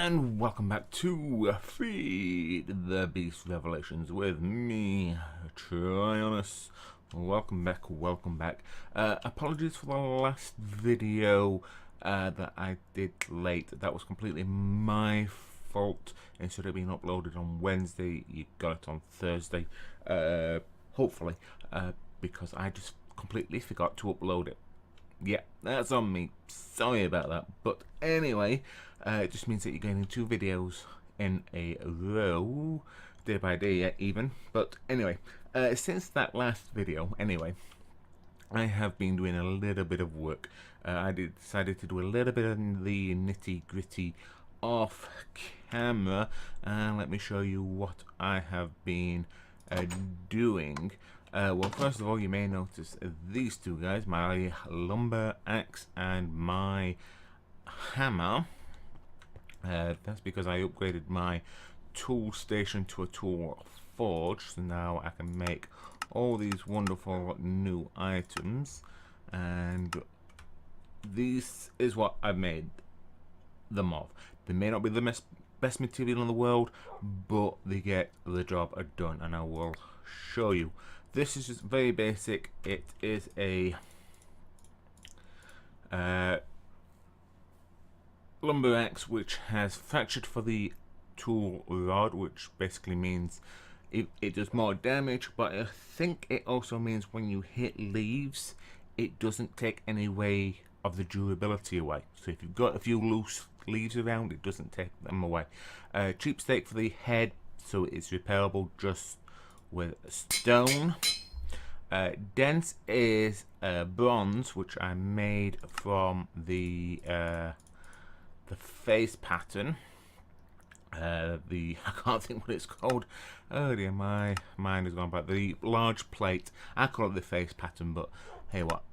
And welcome back to Feed the Beast Revelations with me, Tryonus. Welcome back. Apologies for the last video that I did late. That was completely my fault. Instead of being uploaded on Wednesday, you got it on Thursday. Hopefully, because I just completely forgot to upload it. Yeah, that's on me. Sorry about that. But anyway, it just means that you're getting 2 videos in a row, day by day even. But anyway, since that last video, anyway, I have been doing a little bit of work. I decided to do a little bit of the nitty-gritty off camera, and let me show you what I have been doing. Well, first of all, you may notice these 2 guys, my lumber axe and my hammer. That's because I upgraded my tool station to a tool forge, so now I can make all these wonderful new items, and this is what I've made them of. They may not be the best material in the world, but they get the job done, and I will show you. This is just very basic. It is a lumber axe which has fractured for the tool rod, which basically means it does more damage, but I think it also means when you hit leaves, it doesn't take any way of the durability away. So if you've got a few loose leaves around, it doesn't take them away. Cheap stake for the head, so it's repairable just with stone. Dense is bronze, which I made from the face pattern. I can't think what it's called. Oh dear, my mind has gone back. The large plate. I call it the face pattern, but hey, what?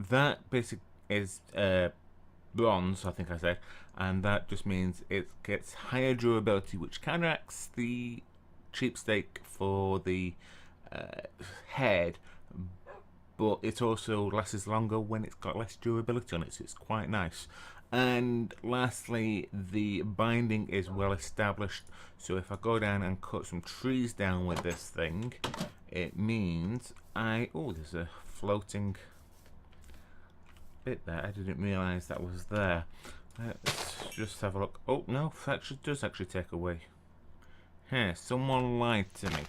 That basically is bronze, I think I said, and that just means it gets higher durability, which counteracts the cheap stake for the head, but it also lasts longer when it's got less durability on it, so it's quite nice. And lastly, the binding is well established, so if I go down and cut some trees down with this thing, it means oh, there's a floating bit there. I didn't realize that was there. Let's just have a look. Oh no, that does actually take away. Hey, someone lied to me,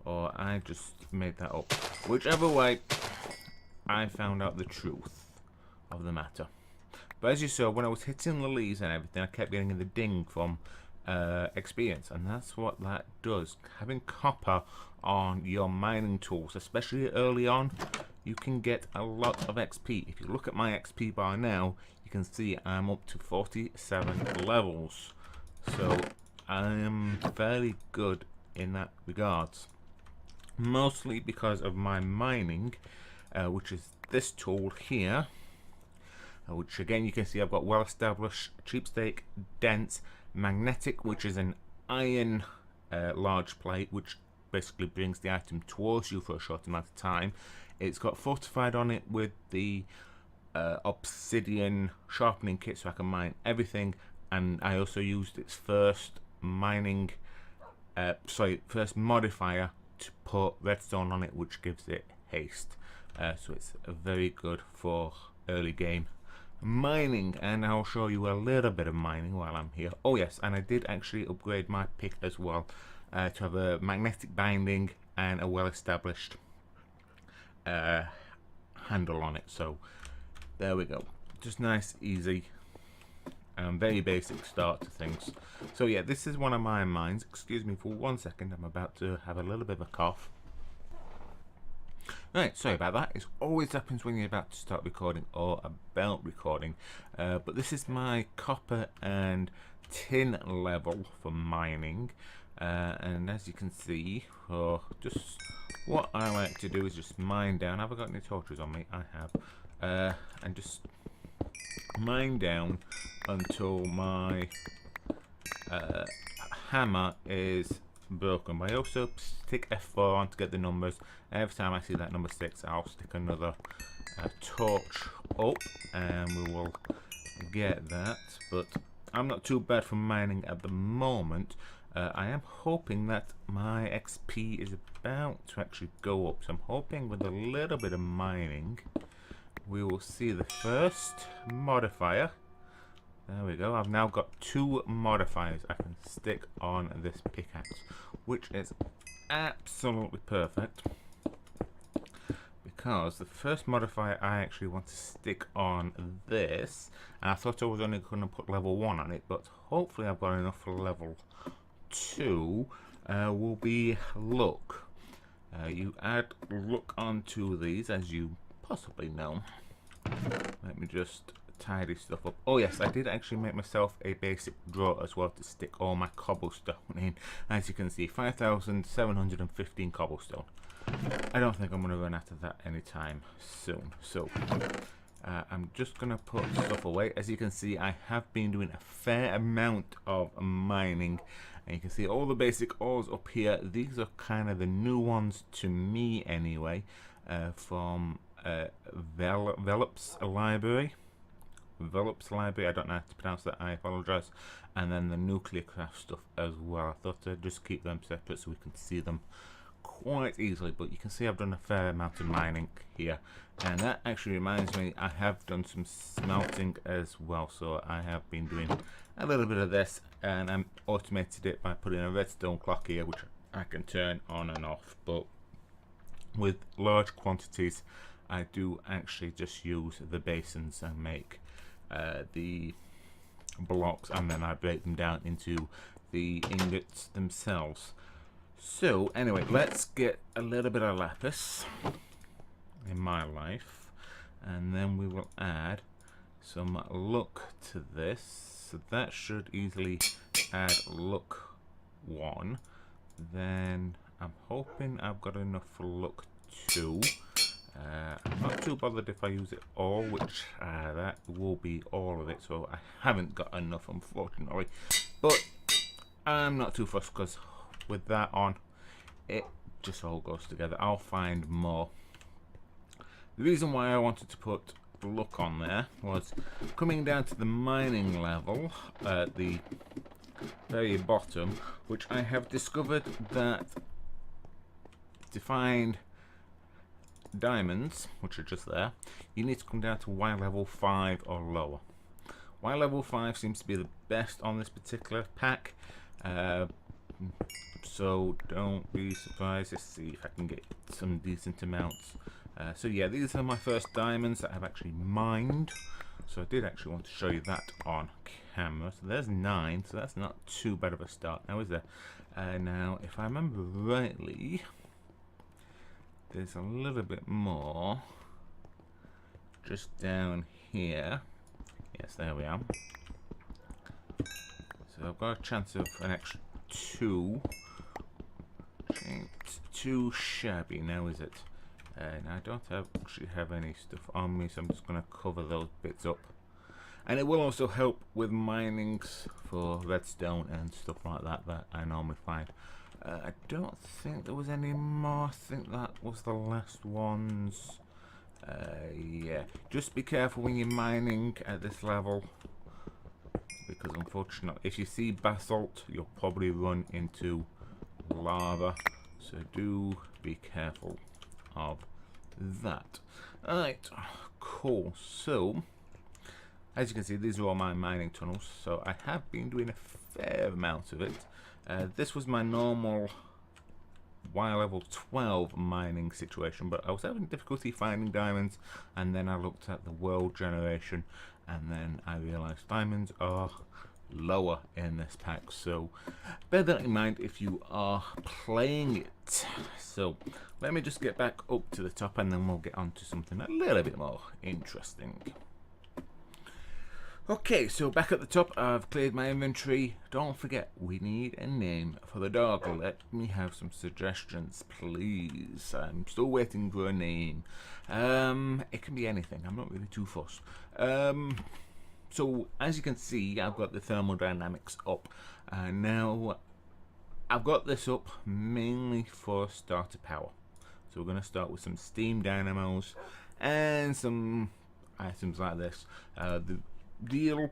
or I just made that up. Whichever way, I found out the truth of the matter. But as you saw, when I was hitting the leaves and everything, I kept getting the ding from experience, and that's what that does. Having copper on your mining tools, especially early on, you can get a lot of XP. If you look at my XP bar now, you can see I'm up to 47 levels. So I am fairly good in that regards. Mostly because of my mining, which is this tool here. Which again you can see I've got well established, cheap stake, dense, magnetic, which is an iron large plate, which basically brings the item towards you for a short amount of time. It's got fortified on it with the obsidian sharpening kit, so I can mine everything. And I also used its first mining, first modifier to put redstone on it, which gives it haste. So it's very good for early game mining, and I'll show you a little bit of mining while I'm here. Oh yes, and I did actually upgrade my pick as well to have a magnetic binding and a well-established handle on it. So there we go, just nice, easy, very basic start to things. So yeah, this is one of my mines. Excuse me for 1 second, I'm about to have a little bit of a cough. Right, sorry about that. It always happens when you're about to start recording or about recording. But this is my copper and tin level for mining. And as you can see, just what I like to do is just mine down. Have I got any torches on me? I have. And just mine down until my hammer is broken. But I also stick F4 on to get the numbers. Every time I see that number 6, I'll stick another torch up, and we will get that, but I'm not too bad for mining at the moment. I am hoping that my XP is about to actually go up, so I'm hoping with a little bit of mining we will see the first modifier. There we go. I've now got 2 modifiers I can stick on this pickaxe, which is absolutely perfect, because the first modifier I actually want to stick on this, and I thought I was only going to put level 1 on it, but hopefully I've got enough for level 2, will be look. You add look onto these, as you possibly know. Let me just tidy stuff up. Oh yes, I did actually make myself a basic drawer as well to stick all my cobblestone in. As you can see, 5,715 cobblestone. I don't think I'm going to run out of that anytime soon. So I'm just going to put stuff away. As you can see, I have been doing a fair amount of mining, and you can see all the basic ores up here. These are kind of the new ones to me anyway, from Velop's library. Velop's library, I don't know how to pronounce that, I apologise. And then the NuclearCraft stuff as well. I thought I'd just keep them separate so we can see them quite easily, but you can see I've done a fair amount of mining here, and that actually reminds me, I have done some smelting as well. So I have been doing a little bit of this, and I'm automated it by putting a redstone clock here, which I can turn on and off. But with large quantities, I do actually just use the basins and make the blocks, and then I break them down into the ingots themselves. So anyway, let's get a little bit of lapis in my life, and then we will add some look to this. So that should easily add look 1. Then I'm hoping I've got enough for look 2. I'm not too bothered if I use it all, which that will be all of it, so I haven't got enough, unfortunately. But I'm not too fussed, because with that on, it just all goes together. I'll find more. The reason why I wanted to put look on there was coming down to the mining level at the very bottom, which I have discovered that to find diamonds, which are just there, you need to come down to Y level 5 or lower. Y level 5 seems to be the best on this particular pack, so don't be surprised. Let's see if I can get some decent amounts. So yeah, these are my first diamonds that I've actually mined, so I did actually want to show you that on camera. So there's 9, so that's not too bad of a start now, is there? Now if I remember rightly, there's a little bit more just down here. Yes, there we are. So I've got a chance of an extra 2. Ain't too shabby now, is it? And I don't actually have any stuff on me, so I'm just going to cover those bits up. And it will also help with minings for redstone and stuff like that that I normally find. I don't think there was any more. I think that was the last ones. Yeah, just be careful when you're mining at this level, because unfortunately if you see basalt, you'll probably run into lava, so do be careful of that. Alright, cool. So as you can see, these are all my mining tunnels, so I have been doing a fair amount of it. This was my normal Y level 12 mining situation, but I was having difficulty finding diamonds, and then I looked at the world generation, and then I realized diamonds are lower in this pack, so bear that in mind if you are playing it. So let me just get back up to the top, and then we'll get on to something a little bit more interesting. Okay, so back at the top, I've cleared my inventory. Don't forget, we need a name for the dog. Let me have some suggestions, please. I'm still waiting for a name. It can be anything. I'm not really too fussed. So, as you can see, I've got the thermodynamics up. Now, I've got this up mainly for starter power. So we're going to start with some steam dynamos and some items like this. The the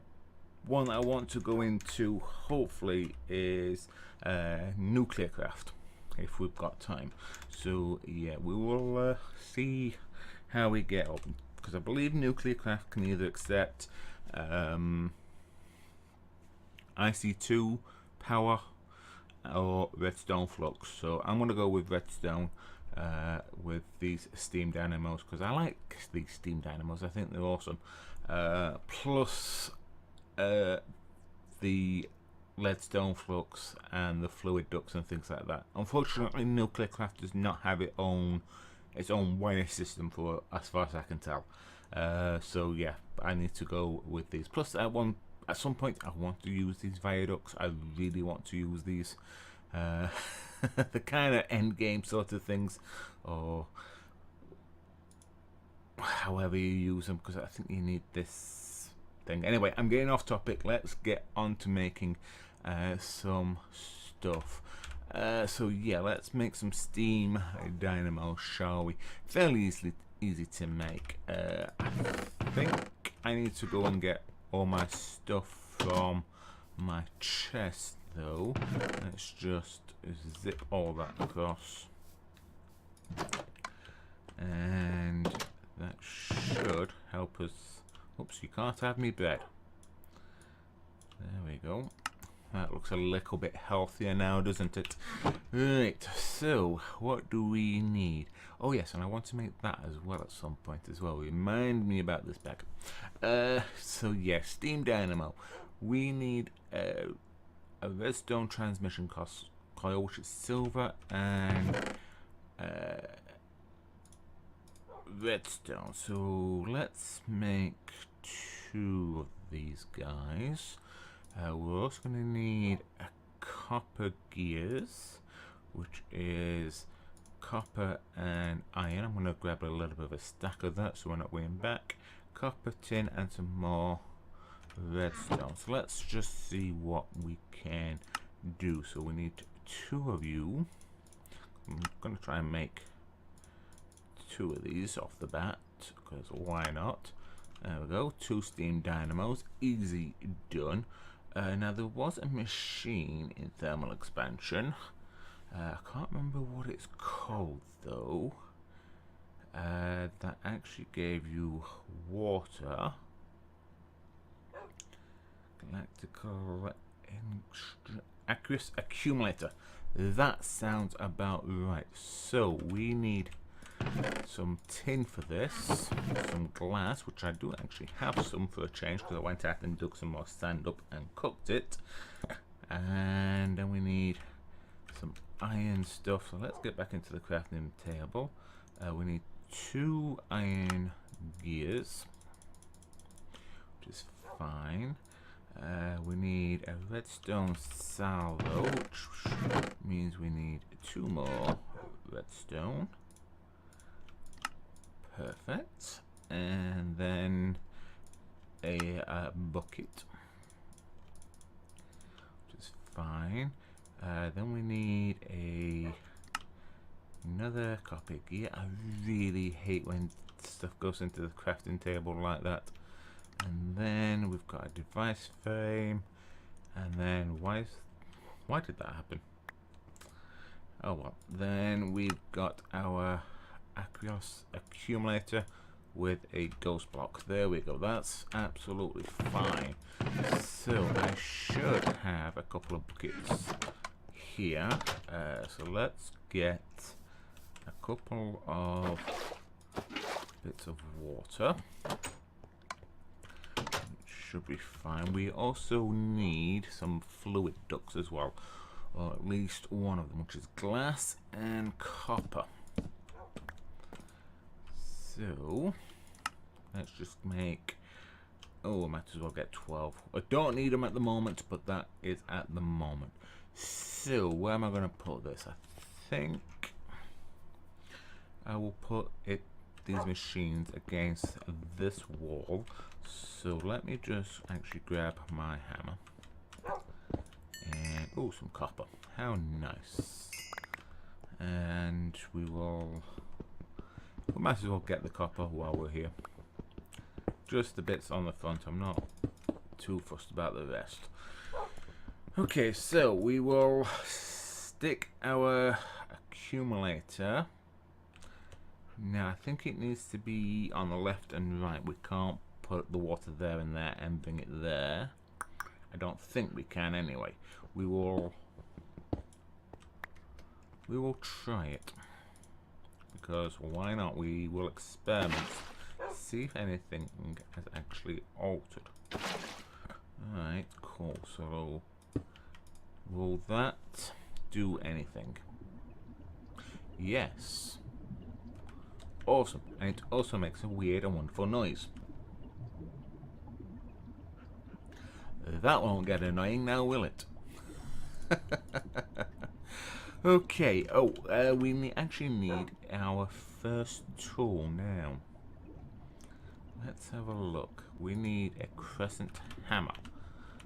one I want to go into hopefully is NuclearCraft, if we've got time. So yeah, we will see how we get on, because I believe NuclearCraft can either accept IC2 power or redstone flux. So I'm going to go with redstone with these steam dynamos, because I like these steam dynamos. I think they're awesome. Plus the leadstone flux and the fluid ducts and things like that. Unfortunately, NuclearCraft does not have its own wire system, for as far as I can tell. So yeah, I need to go with these. Plus, at some point, I want to use these viaducts. I really want to use these. The kind of end game sort of things, or however you use them, because I think you need this thing. Anyway, I'm getting off topic. Let's get on to making some stuff. So yeah, let's make some steam dynamos, shall we? Fairly easy to make. I think I need to go and get all my stuff from my chest, though. Let's just zip all that across, and that should help us. Oops, you can't have me bread. There we go. That looks a little bit healthier now, doesn't it? Right, so what do we need? Oh yes, and I want to make that as well at some point as well. Remind me about this bag. So yeah, steam dynamo. We need a redstone transmission coil, which is silver and redstone. So let's make 2 of these guys. We're also going to need a copper gears, which is copper and iron. I'm going to grab a little bit of a stack of that so we're not weighing back. Copper, tin, and some more redstone. So let's just see what we can do. So we need 2 of you. I'm going to try and make 2 of these off the bat, because why not? There we go, 2 steam dynamos, easy done. Now there was a machine in thermal expansion. I can't remember what it's called though. That actually gave you water. Galactical Aqueous accumulator. That sounds about right. So we need some tin for this, some glass, which I do actually have some for a change, because I went out and dug some more sand up and cooked it. And then we need some iron stuff. So let's get back into the crafting table. We need 2 iron gears, which is fine. We need a redstone salvo, which means we need 2 more redstone. Perfect. And then a bucket, which is fine. Then we need another copper gear. I really hate when stuff goes into the crafting table like that. And then we've got a device frame. And then why did that happen? Oh well. Then we've got our aqueous accumulator with a ghost block. There we go. That's absolutely fine. So I should have a couple of buckets here. So let's get a couple of bits of water. Should be fine. We also need some fluid ducts as well, or at least one of them, which is glass and copper. So let's just make, oh, I might as well get 12. I don't need them at the moment, but that is at the moment. So where am I going to put this? I think I will put these machines against this wall. So let me just actually grab my hammer and some copper. How nice. And we might as well get the copper while we're here. Just the bits on the front. I'm not too fussed about the rest. Okay, so we will stick our accumulator. Now I think it needs to be on the left and right. We can't put the water there and there and bring it there. I don't think we can anyway. We will try it, because why not? We will experiment, see if anything has actually altered. Alright, cool. So will that do anything? Yes. Awesome. And it also makes a weird and wonderful noise. That won't get annoying now, will it? Okay. Oh, we actually need our first tool now. Let's have a look. We need a crescent hammer.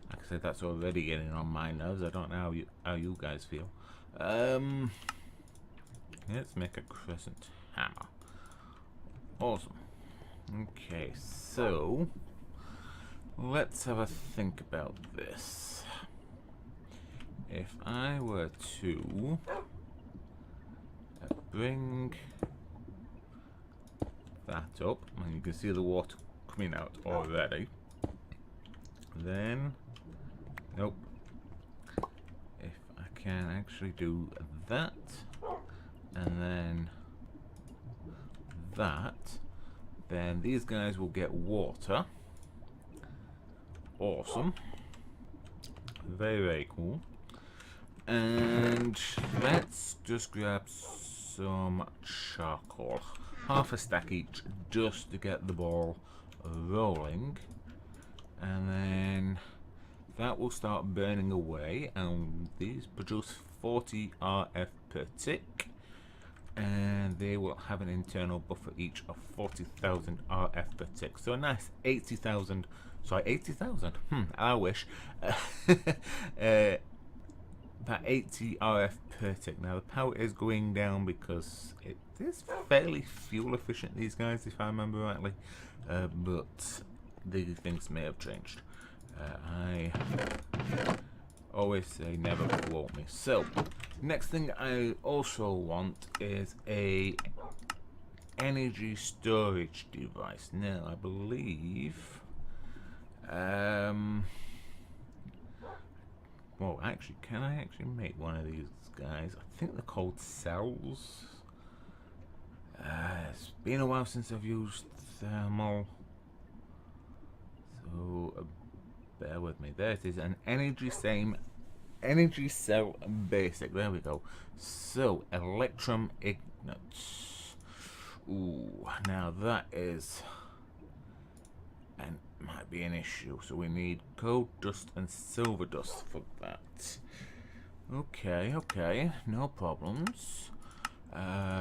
Like I said, that's already getting on my nerves. I don't know how you guys feel. Let's make a crescent hammer. Awesome. Okay, so let's have a think about this. If I were to bring that up, and you can see the water coming out already, then, nope, if I can actually do that, and then that, then these guys will get water. Awesome. Very, very cool. And let's just grab some charcoal. Half a stack each, just to get the ball rolling. And then that will start burning away, and these produce 40 RF per tick. And they will have an internal buffer each of 40,000 RF per tick. So a nice 80,000. Sorry, 80,000. I wish. That 80 RF per tick. Now the power is going down because it is fairly fuel efficient, these guys, if I remember rightly. But these things may have changed. I always say never quote me. So next thing I also want is a energy storage device. Now I believe well, actually, can I actually make one of these guys? I think they're called cells. It's been a while since I've used thermal, so bear with me. There it is, an energy cell basic. There we go. So electrum ignite. Ooh, now that is and might be an issue. So we need gold dust and silver dust for that. Okay, okay, no problems.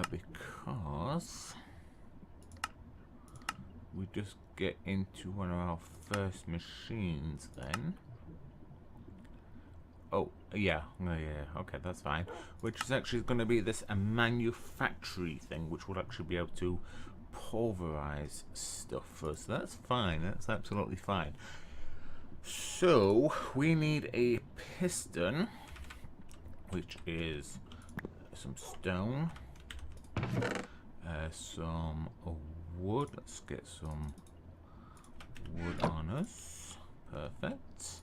Because we just get into one of our first machines then. Oh, yeah, okay, that's fine. Which is actually going to be this a manufactory thing, which will actually be able to pulverize stuff for us. That's fine, that's absolutely fine. So, we need a piston, which is some stone, some wood. Let's get some wood on us. Perfect.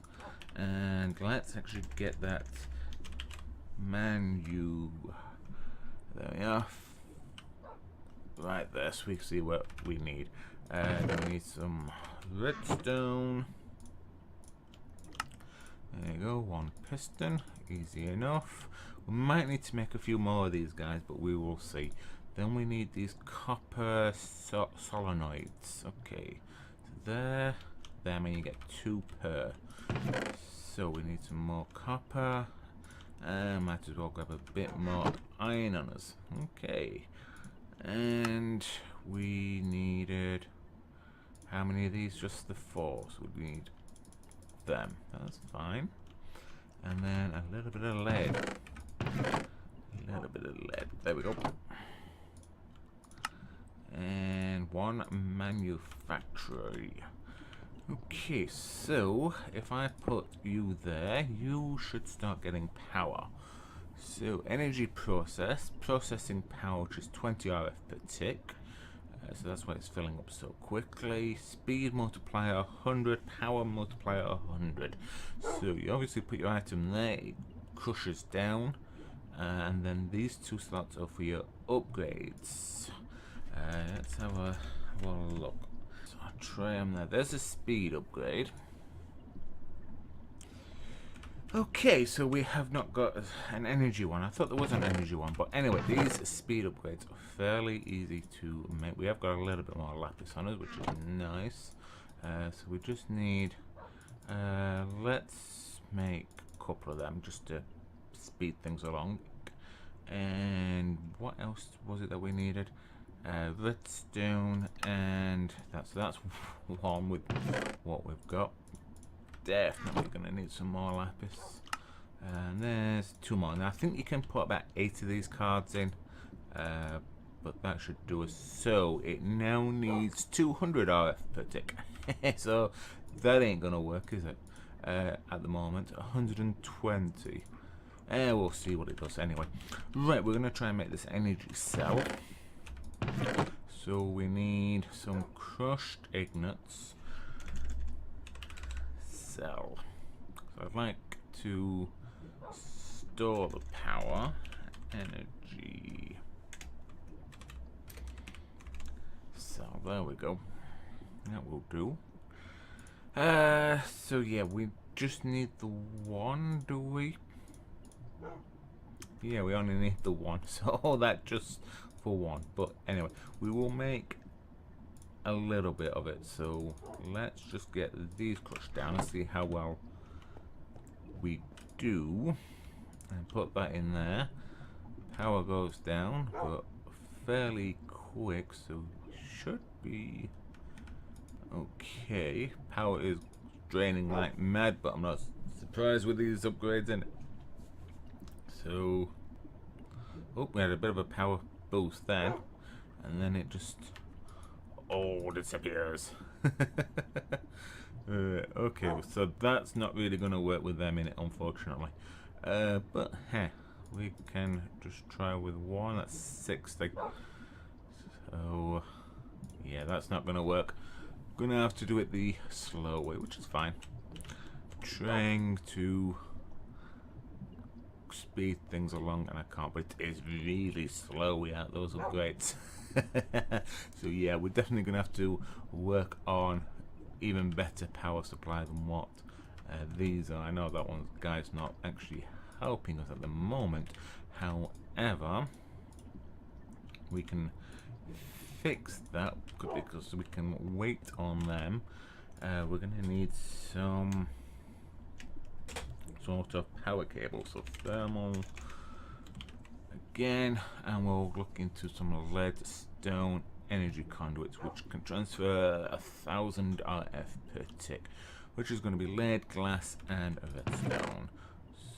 And let's actually get that there we are. Right there, so we can see what we need. We need some redstone. There you go, one piston, easy enough. We might need to make a few more of these guys, but we will see. Then we need these copper solenoids. Okay, so there, I mean you get 2 per. So we need some more copper. Might as well grab a bit more iron on us. Okay, and we needed how many of these? Just the 4. So we need them. That's fine. And then a little bit of lead. There we go. And one manufactory. Okay, so if I put you there, you should start getting power. So energy processing power, which is 20 RF per tick. So that's why it's filling up so quickly. Speed multiplier 100, power multiplier 100. So you obviously put your item there, it crushes down, and then these two slots are for your upgrades. Let's have a look. So I'll try them there. There's a speed upgrade. Okay, so we have not got an energy one. I thought there was an energy one, but anyway, these speed upgrades are fairly easy to make. We have got a little bit more lapis on us, which is nice. So we just need, let's make a couple of them just to speed things along. And what else was it that we needed? Redstone, and that's one with what we've got. Definitely gonna need some more lapis. And there's two more. Now I think you can put about 8 of these cards in, but that should do us. So it now needs 200 RF per tick. So that ain't gonna work, is it? At the moment, 120. We'll see what it does anyway. Right, we're gonna try and make this energy cell. So we need some crushed ignates. Cell. So I'd like to store the power, energy cell. There we go. That will do. So yeah, we just need the one, do we? Yeah, we only need the one. So that just for one. But anyway, we will make a little bit of it, so let's just get these crushed down and see how well we do, and put that in there. Power goes down, but fairly quick, so should be okay. Power is draining like mad, but I'm not surprised with these upgrades in it. So, oh, we had a bit of a power boost then, and then it just disappears. Okay, so that's not really going to work with them in it, unfortunately. But hey, we can just try with one. That's 60. So yeah, that's not going to work. Gonna have to do it the slow way, which is fine. Trying to speed things along, and I can't, but it is really slow without those upgrades. So yeah, we're definitely gonna have to work on even better power supply than what these are. I know that one guy's not actually helping us at the moment, however we can fix that because we can wait on them. We're gonna need some sort of power cable, so thermal again, and we'll look into some lead stone energy conduits which can transfer 1000 RF per tick, which is going to be lead, glass and redstone.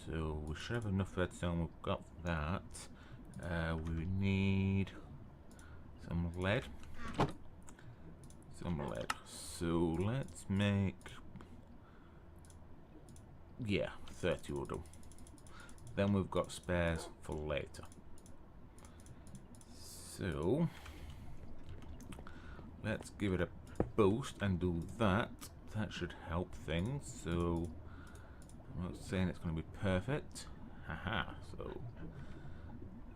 So we should have enough redstone. We've got that. We need some lead. So let's make, yeah, 30 will do. Then we've got spares for later. So let's give it a boost and do that. That should help things. So I'm not saying it's going to be perfect. Haha. So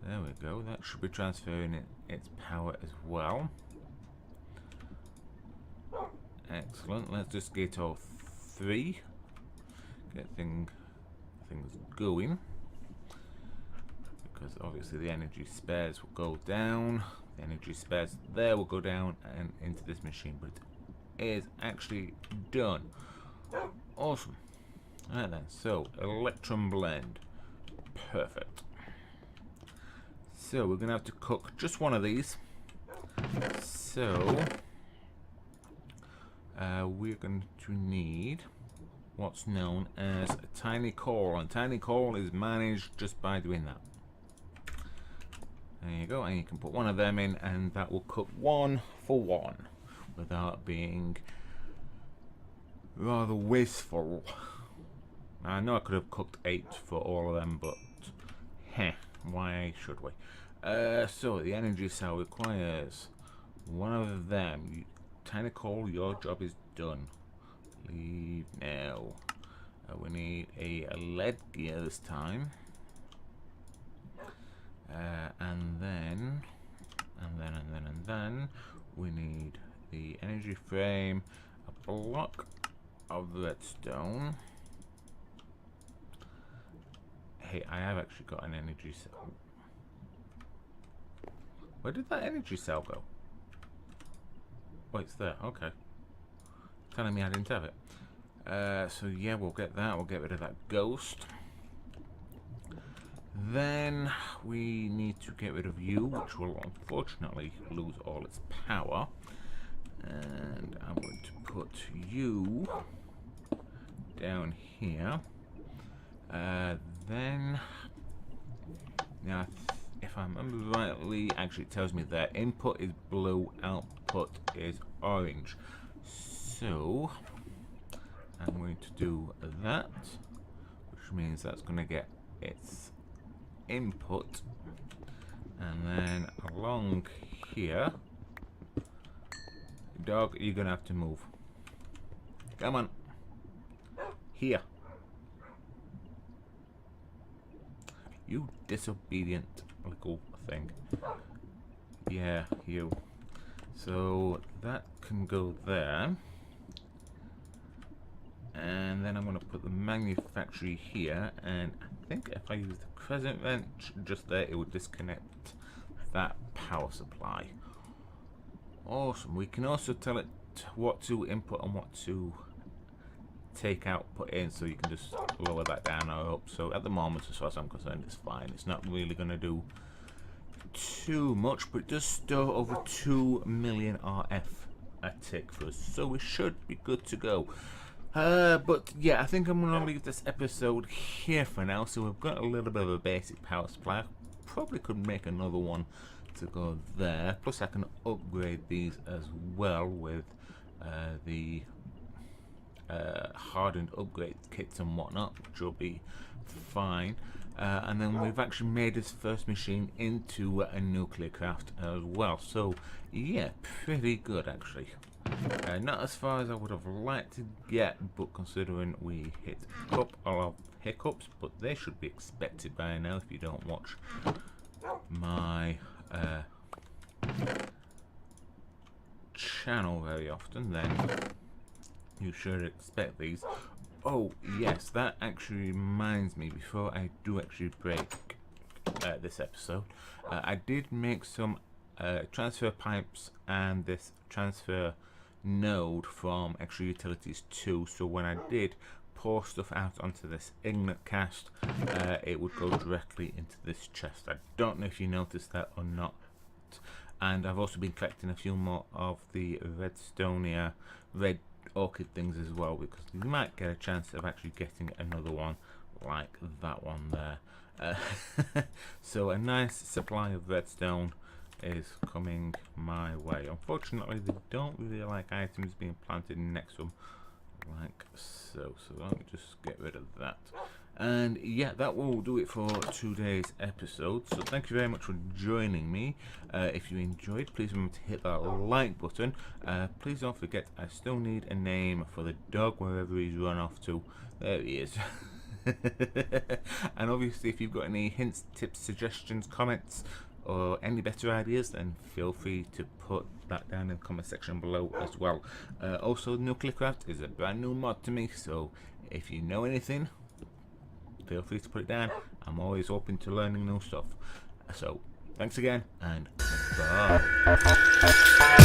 there we go. That should be transferring its power as well. Excellent. Let's just get all 3. Get things going. Because obviously the energy spares will go down. The energy spares there will go down and into this machine, but it is actually done. Awesome. Alright then, so electrum blend. Perfect. So we're gonna have to cook just one of these. So we're going to need what's known as a tiny coal, and tiny coal is managed just by doing that. There you go, and you can put one of them in and that will cook 1 for 1 without being rather wasteful. I know I could have cooked 8 for all of them, but heh, why should we? So the energy cell requires one of them. Tiny Coal, your job is done. Leave now. We need a lead gear this time. And then we need the energy frame, a block of redstone. Hey, I have actually got an energy cell. Where did that energy cell go? Oh, it's there. Okay. Telling me I didn't have it. So yeah, we'll get that. We'll get rid of that ghost. Then we need to get rid of you, which will unfortunately lose all its power. And I'm going to put you down here. Then, now, if I remember rightly, actually it tells me that input is blue, output is orange. So, I'm going to do that, which means that's going to get its input, and then along here, dog, you're going to have to move. Come on. Here. You disobedient little thing. Yeah, you. So that can go there. And then I'm going to put the manufactory here, and I think if I use the crescent wrench just there, it will disconnect that power supply. Awesome. We can also tell it what to input and what to take out, put in, so you can just lower that down or up. So at the moment, as far as I'm concerned, it's fine. It's not really going to do too much, but it does store over 2 million RF a tick for us, so we should be good to go. But yeah, I think I'm going to leave this episode here for now. So we've got a little bit of a basic power supply. Probably could make another one to go there. Plus I can upgrade these as well with the hardened upgrade kits and whatnot, which will be fine. And then we've actually made this first machine into a NuclearCraft as well. So yeah, pretty good actually. Not as far as I would have liked to get, but considering we hit a couple of hiccups, but they should be expected by now. If you don't watch my channel very often, then you should expect these. Oh yes, that actually reminds me, before I do actually break this episode, I did make some transfer pipes and this transfer node from Extra Utilities 2, so when I did pour stuff out onto this inlet cast, it would go directly into this chest. I don't know if you noticed that or not. And I've also been collecting a few more of the redstonia red orchid things as well, because you might get a chance of actually getting another one like that one there. So a nice supply of redstone is coming my way. Unfortunately, they don't really like items being planted next to them like so. So let me just get rid of that. And yeah, that will do it for today's episode. So thank you very much for joining me. If you enjoyed, please remember to hit that like button. Please don't forget, I still need a name for the dog wherever he's run off to. There he is. And obviously, if you've got any hints, tips, suggestions, comments, or any better ideas, then feel free to put that down in the comment section below as well. Also, NuclearCraft is a brand new mod to me, so if you know anything, feel free to put it down. I'm always open to learning new stuff. So thanks again, and bye.